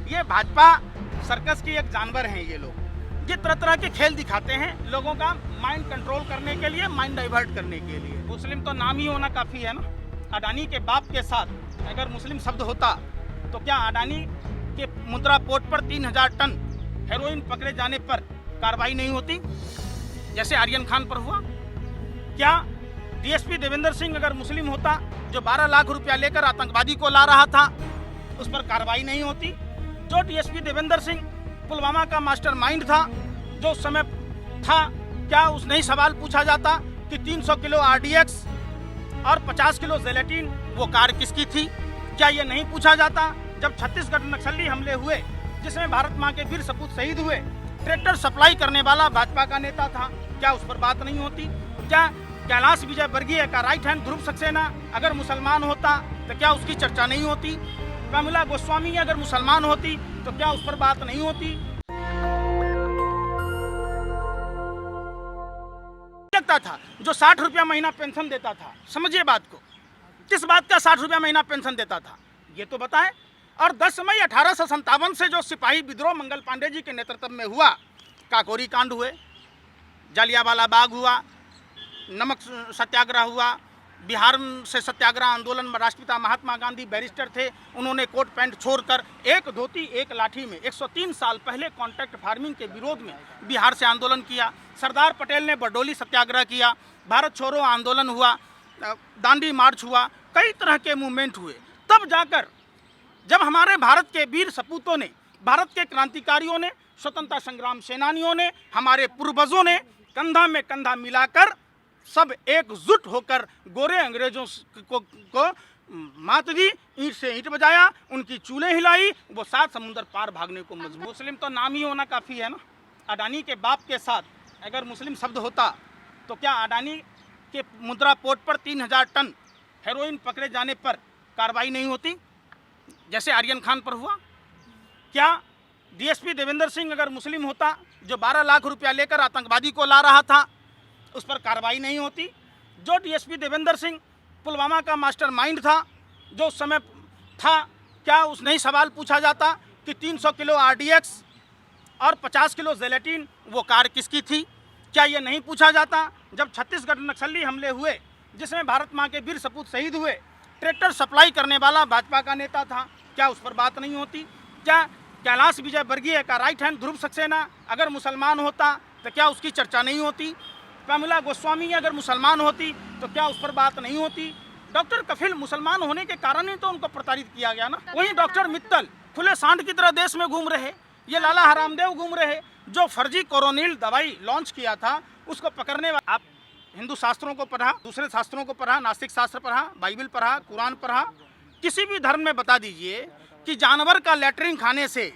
ये भाजपा सर्कस की एक जानवर हैं ये लोग। ये तरह तरह के खेल दिखाते हैं लोगों का माइंड कंट्रोल करने के लिए, माइंड डाइवर्ट करने के लिए। मुस्लिम तो नाम ही होना काफ़ी है ना। अडानी के बाप के साथ अगर मुस्लिम शब्द होता तो क्या अडानी के मुद्रा पोर्ट पर 3000 टन हेरोइन पकड़े जाने पर कार्रवाई नहीं होती, जैसे आर्यन खान पर हुआ? क्या डीएसपी देवेंद्र सिंह अगर मुस्लिम होता, जो 12 लाख रुपया लेकर आतंकवादी को ला रहा था, उस पर कार्रवाई नहीं होती? जो डीएसपी देवेंद्र सिंह पुलवामा का मास्टरमाइंड था, जो उस समय था, क्या उस नहीं सवाल पूछा जाता कि 300 किलो आरडीएक्स और 50 किलो जेलेटिन वो कार किसकी थी? क्या ये नहीं पूछा जाता? जब छत्तीसगढ़ नक्सली हमले हुए जिसमें भारत माँ के वीर सपूत शहीद हुए, ट्रैक्टर सप्लाई करने वाला भाजपा का नेता था, क्या उस पर बात नहीं होती? क्या कैलाश विजय वर्गीय का राइट हैंड ध्रुव सक्सेना अगर मुसलमान होता तो क्या उसकी चर्चा नहीं होती? प्रमिला गोस्वामी अगर मुसलमान होती तो क्या उस पर बात नहीं होती? लगता था जो 60 रुपया महीना पेंशन देता था, समझिए बात को, किस बात का 60 रुपया महीना पेंशन देता था ये तो बताएं। और 10 मई 1857 से जो सिपाही विद्रोह मंगल पांडे जी के नेतृत्व में हुआ, काकोरी कांड हुए, जालियांवाला बाग हुआ, नमक सत्याग्रह हुआ, बिहार से सत्याग्रह आंदोलन में राष्ट्रपिता महात्मा गांधी बैरिस्टर थे, उन्होंने कोट पैंट छोड़कर एक धोती एक लाठी में 103 साल पहले कॉन्ट्रैक्ट फार्मिंग के विरोध में बिहार से आंदोलन किया। सरदार पटेल ने बरडोली सत्याग्रह किया, भारत छोड़ो आंदोलन हुआ, दांडी मार्च हुआ, कई तरह के मूवमेंट हुए। तब जाकर जब हमारे भारत के वीर सपूतों ने, भारत के क्रांतिकारियों ने, स्वतंत्रता संग्राम सेनानियों ने, हमारे पूर्वजों ने कंधा में कंधा मिलाकर सब एकजुट होकर गोरे अंग्रेजों को मात दी, ईंट से ईंट बजाया, उनकी चूल्हे हिलाई, वो 7 समुंदर पार भागने को मजबूर। मुस्लिम तो नाम ही होना काफ़ी है ना। अडानी के बाप के साथ अगर मुस्लिम शब्द होता तो क्या अडानी के मुद्रा पोर्ट पर 3000 टन हेरोइन पकड़े जाने पर कार्रवाई नहीं होती, जैसे आर्यन खान पर हुआ? क्या डीएसपी देवेंद्र सिंह अगर मुस्लिम होता, जो 12 लाख रुपया लेकर आतंकवादी को ला रहा था, उस पर कार्रवाई नहीं होती? जो डीएसपी देवेंद्र सिंह पुलवामा का मास्टरमाइंड था, जो उस समय था, क्या उस नहीं सवाल पूछा जाता कि 300 किलो आरडीएक्स और 50 किलो जेलेटिन वो कार किसकी थी? क्या ये नहीं पूछा जाता? जब छत्तीसगढ़ नक्सली हमले हुए जिसमें भारत माँ के वीर सपूत शहीद हुए, ट्रैक्टर सप्लाई करने वाला भाजपा का नेता था, क्या उस पर बात नहीं होती? क्या कैलाश विजय वर्गीय का राइट हैंड ध्रुव सक्सेना अगर मुसलमान होता तो क्या उसकी चर्चा नहीं होती? प्रमिला गोस्वामी अगर मुसलमान होती तो क्या उस पर बात नहीं होती? डॉक्टर कफिल मुसलमान होने के कारण ही तो उनको प्रताड़ित किया गया ना। वहीं डॉक्टर मित्तल खुले सांड की तरह देश में घूम रहे, ये लाला हरामदेव घूम रहे, जो फर्जी कोरोनिल दवाई लॉन्च किया था उसको पकड़ने वाले। आप हिंदू शास्त्रों को पढ़ा, दूसरे शास्त्रों को पढ़ा, नास्तिक शास्त्र पढ़ा, बाइबल पढ़ा, कुरान पढ़ा, किसी भी धर्म में बता दीजिए कि जानवर का लैट्रिन खाने से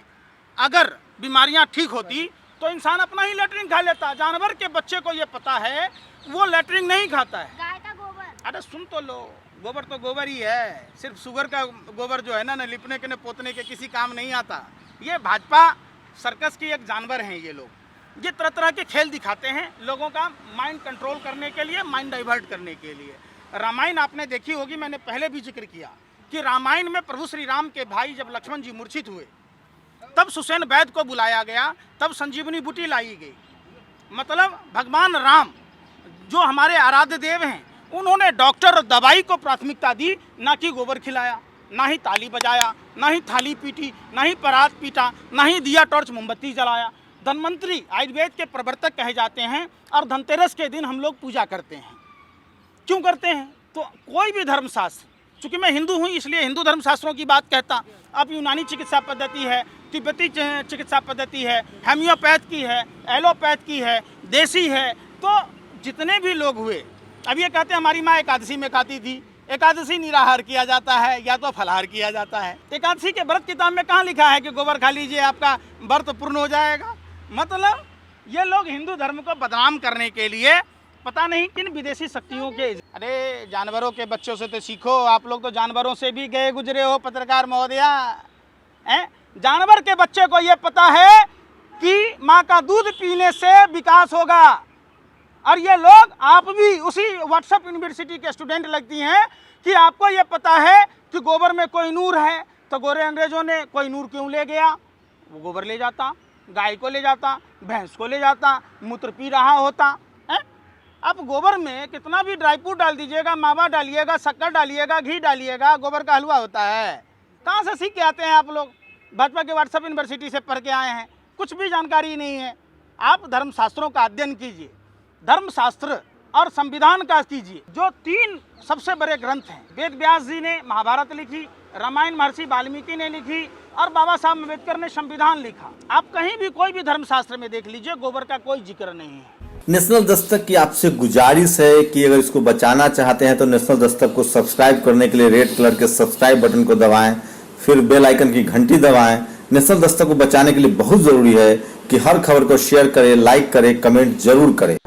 अगर बीमारियां ठीक होती तो इंसान अपना ही लैट्रिन खा लेता। जानवर के बच्चे को ये पता है, वो लैट्रिन नहीं खाता है। गाय का गोबर। अरे सुन तो लो, गोबर तो गोबर ही है, सिर्फ शुगर का गोबर जो है ना, न लिपने के न पोतने के किसी काम नहीं आता। ये भाजपा सर्कस की एक जानवर हैं ये लोग। ये तरह तरह के खेल दिखाते हैं लोगों का माइंड कंट्रोल करने के लिए, माइंड डाइवर्ट करने के लिए। रामायण आपने देखी होगी, मैंने पहले भी जिक्र किया कि रामायण में प्रभु श्री राम के भाई जब लक्ष्मण जी मूर्छित हुए, तब सुसैन वैद्य को बुलाया गया, तब संजीवनी बूटी लाई गई। मतलब भगवान राम जो हमारे आराध्य देव हैं, उन्होंने डॉक्टर और दवाई को प्राथमिकता दी, ना कि गोबर खिलाया, ना ही ताली बजाया, ना ही थाली पीटी, ना ही परात पीटा, ना ही दिया टॉर्च मोमबत्ती जलाया। धन्वंतरी आयुर्वेद के प्रवर्तक कहे जाते हैं और धनतेरस के दिन हम लोग पूजा करते हैं। क्यों करते हैं? तो कोई भी धर्मशास्त्र, चूँकि मैं हिंदू हूँ इसलिए हिंदू धर्मशास्त्रों की बात कहता। अब यूनानी चिकित्सा पद्धति है, तिब्बती चिकित्सा पद्धति है, हेम्योपैथ की है, एलोपैथ की है, देसी है, तो जितने भी लोग हुए, अब ये कहते हैं हमारी माँ एकादशी में खाती थी। एकादशी निराहार किया जाता है या तो फलाहार किया जाता है। एकादशी के व्रत किताब में कहाँ लिखा है कि गोबर खा लीजिए आपका व्रत पूर्ण हो जाएगा? मतलब ये लोग हिंदू धर्म को बदनाम करने के लिए पता नहीं किन विदेशी शक्तियों के। अरे जानवरों के बच्चों से तो सीखो, आप लोग तो जानवरों से भी गए गुजरे हो पत्रकार महोदया। जानवर के बच्चे को ये पता है कि माँ का दूध पीने से विकास होगा, और ये लोग, आप भी उसी व्हाट्सएप यूनिवर्सिटी के स्टूडेंट लगती हैं कि आपको ये पता है कि गोबर में कोई नूर है, तो गोरे अंग्रेजों ने कोई नूर क्यों ले गया, वो गोबर ले जाता, गाय को ले जाता, भैंस को ले जाता, मूत्र पी रहा होता है। अब गोबर में कितना भी ड्राई फ्रूट डाल दीजिएगा, मावा डालिएगा, शक्कर डालिएगा, घी डालिएगा, गोबर का हलवा होता है। कहाँ से सीख के आते हैं आप लोग? भाजपा के व्हाट्सएप यूनिवर्सिटी से पढ़ के आए हैं, कुछ भी जानकारी नहीं है। आप धर्मशास्त्रों का अध्ययन कीजिए, धर्मशास्त्र और संविधान का कीजिए। जो 3 सबसे बड़े ग्रंथ हैं, वेद व्यास जी ने महाभारत लिखी, रामायण महर्षि वाल्मीकि ने लिखी और बाबा साहब अम्बेडकर ने संविधान लिखा। आप कहीं भी कोई भी धर्मशास्त्र में देख लीजिए, गोबर का कोई जिक्र नहीं है। नेशनल दस्तक की आपसे गुजारिश है कि अगर इसको बचाना चाहते हैं तो नेशनल दस्तक को सब्सक्राइब करने के लिए रेड कलर के सब्सक्राइब बटन को दबाएं, फिर बेल आइकन की घंटी दबाएं। नेशनल दस्तक को बचाने के लिए बहुत जरूरी है कि हर खबर को शेयर करें, लाइक करें, कमेंट जरूर करें।